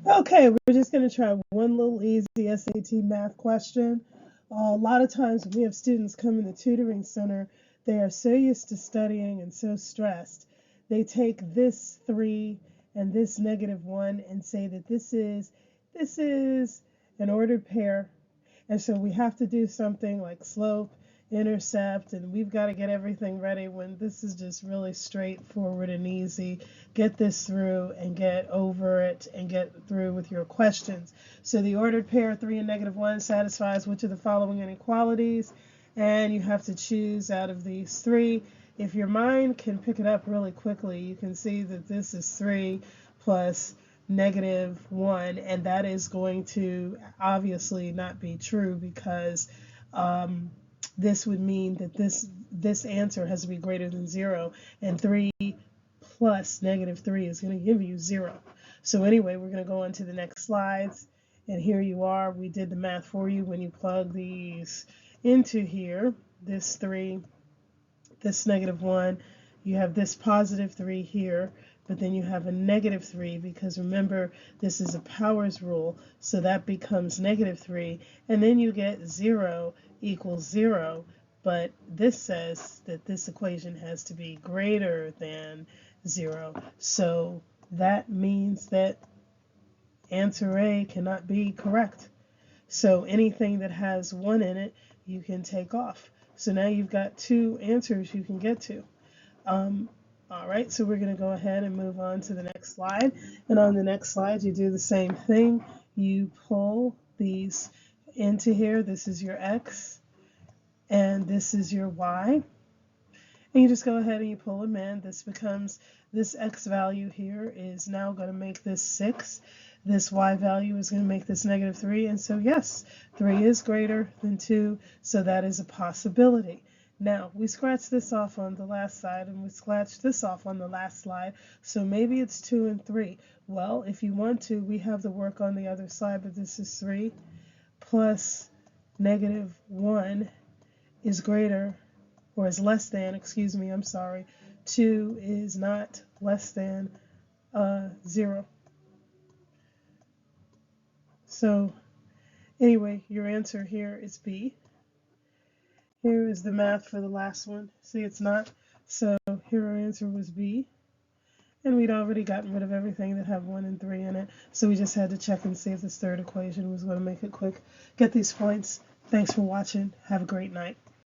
Okay, we're just going to try one little easy SAT math question. A lot of times when we have students come in the tutoring center, they are so used to studying and so stressed. They take this 3 and this -1 and say that this is an ordered pair, and so we have to do something like slope, intercept, and we've got to get everything ready when this is just really straightforward and easy. Get this through and get over it and get through with your questions. So the ordered pair 3 and -1 satisfies which of the following inequalities? And you have to choose out of these three. If your mind can pick it up really quickly, you can see that this is 3 plus -1, and that is going to obviously not be true because um, this would mean that this answer has to be greater than 0, and 3 plus -3 is going to give you 0. So anyway, we're going to go on to the next slides, and here you are. We did the math for you. When you plug these into here, this 3, this -1, you have this +3 here, but then you have a -3 because remember this is a powers rule, so that becomes -3, and then you get 0 equals 0, but this says that this equation has to be greater than 0, so that means that answer A cannot be correct. So anything that has 1 in it, you can take off. So now you've got 2 answers you can get to. All right, so we're going to go ahead and move on to the next slide. And on the next slide, you do the same thing. You pull these into here. This is your X, and this is your Y. And you just go ahead and you pull them in. This X value here is now going to make this 6. This Y value is going to make this -3. And so yes, 3 is greater than 2, so that is a possibility. Now, we scratched this off on the last side, and we scratched this off on the last slide, so maybe it's 2 and 3. Well, if you want to, we have the work on the other side, but this is 3 plus -1 is greater, or is less than, excuse me, I'm sorry, 2 is not less than 0. So anyway, your answer here is B. Here is the math for the last one. See, it's not. So here our answer was B. And we'd already gotten rid of everything that had 1 and 3 in it. So we just had to check and see if this third equation was going to make it quick. Get these points. Thanks for watching. Have a great night.